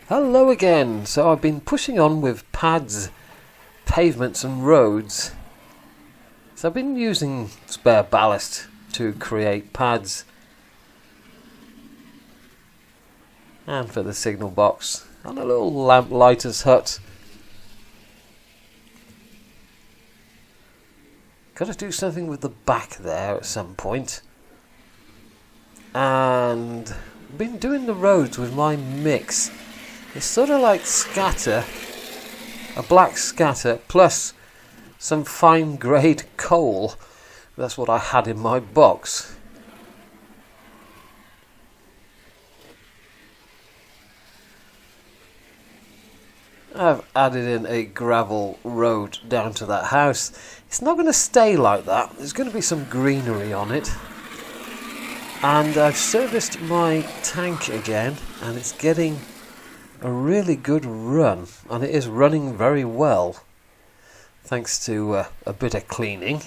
Hello again. So I've been pushing on with pads, pavements and roads. So I've been using spare ballast to create pads and for the signal box and a little lamplighter's hut. Got to do something with the back there at some point. And been doing the roads with my mix. It's sort of like scatter, a black scatter plus some fine grade coal. That's what I had in my box. I've added in a gravel road down to that house. It's not going to stay like that. There's going to be some greenery on it. And I've serviced my tank again, and it's getting a really good run, and it is running very well thanks to a bit of cleaning.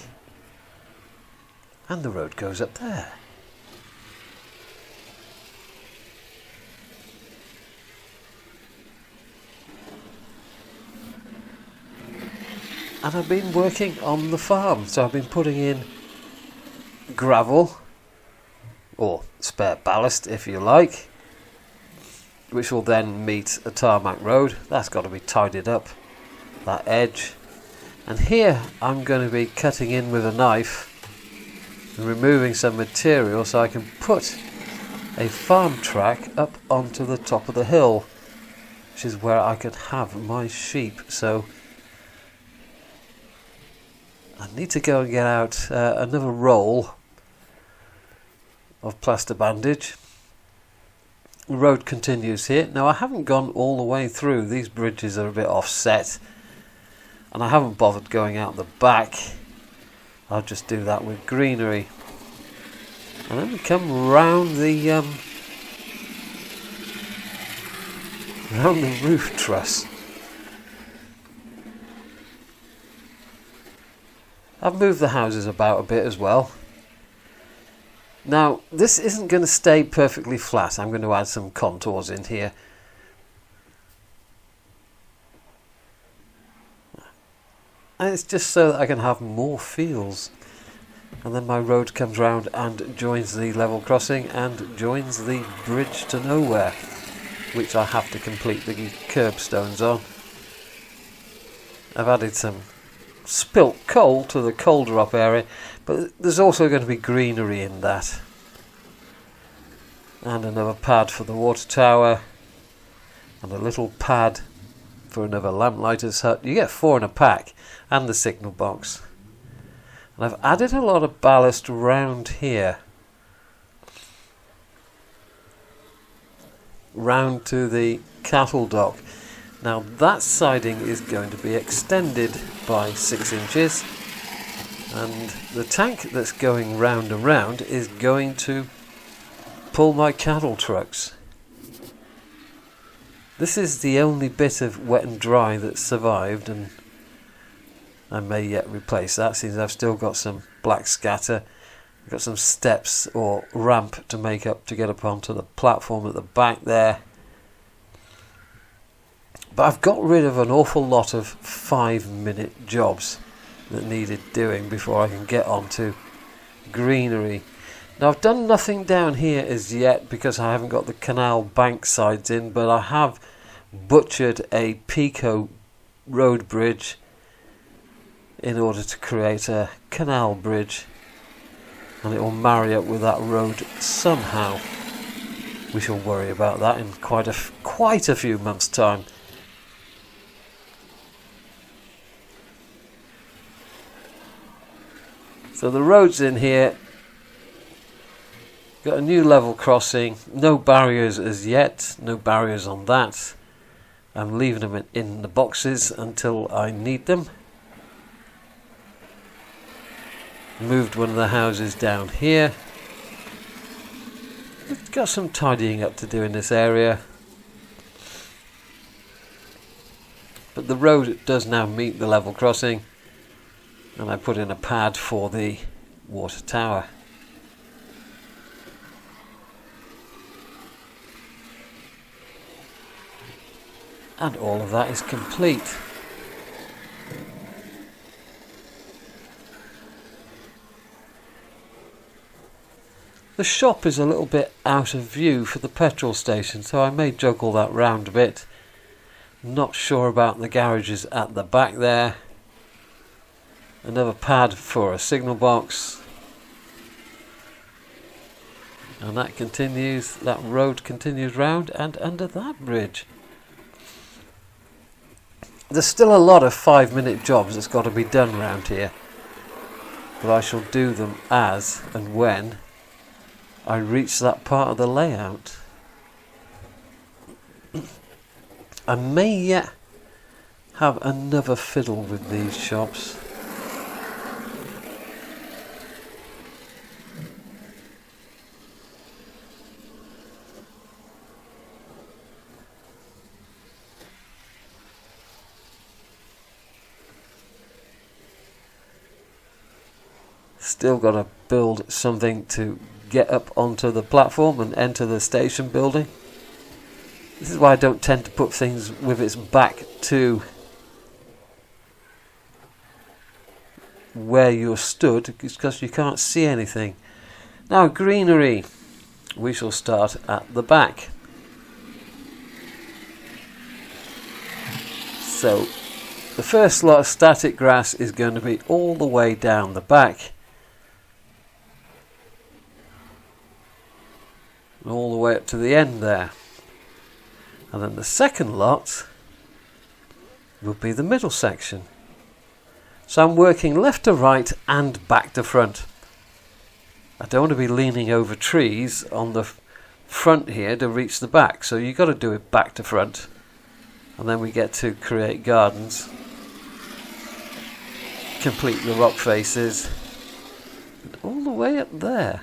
And the road goes up there. And I've been working on the farm, so I've been putting in gravel or spare ballast if you like, which will then meet a tarmac road. That's got to be tidied up, that edge. And here I'm going to be cutting in with a knife and removing some material so I can put a farm track up onto the top of the hill, which is where I could have my sheep. So I need to go and get out another roll of plaster bandage. The road continues here. Now I haven't gone all the way through. These bridges are a bit offset and I haven't bothered going out the back. I'll just do that with greenery. And then we come round the roof truss. I've moved the houses about a bit as well. Now, this isn't going to stay perfectly flat. I'm going to add some contours in here. And it's just so that I can have more fields. And then my road comes round and joins the level crossing and joins the bridge to nowhere, which I have to complete the curbstones on. I've added some spilt coal to the coal drop area, but there's also going to be greenery in that. And another pad for the water tower, and a little pad for another lamplighter's hut. You get 4 in a pack, and the signal box. And I've added a lot of ballast round here, round to the cattle dock. Now that siding is going to be extended by 6 inches, and the tank that's going round and round is going to pull my cattle trucks. This is the only bit of wet and dry that's survived, and I may yet replace that since I've still got some black scatter. I've got some steps or ramp to make up to get up onto the platform at the back there. But I've got rid of an awful lot of 5-minute jobs that needed doing before I can get onto greenery. Now I've done nothing down here as yet because I haven't got the canal bank sides in, but I have butchered a Pico road bridge in order to create a canal bridge, and it will marry up with that road somehow. We shall worry about that in quite a few months' time. So the road's in here. Got a new level crossing. No barriers as yet. No barriers on that. I'm leaving them in the boxes until I need them. Moved one of the houses down here. We've got some tidying up to do in this area. But the road does now meet the level crossing. And I put in a pad for the water tower. And all of that is complete. The shop is a little bit out of view for the petrol station, so I may juggle that round a bit. Not sure about the garages at the back there. Another pad for a signal box. And that continues, that road continues round and under that bridge. There's still a lot of 5-minute jobs that's got to be done around here. But I shall do them as and when I reach that part of the layout. I may yet have another fiddle with these shops. Still got to build something to get up onto the platform and enter the station building. This is why I don't tend to put things with its back to where you're stood, because you can't see anything. Now, greenery. We shall start at the back. So, the first lot of static grass is going to be all the way down the back. All the way up to the end there. And then the second lot will be the middle section. So I'm working left to right and back to front. I don't want to be leaning over trees on the front here to reach the back, so you've got to do it back to front. And then we get to create gardens, complete the rock faces, and all the way up there.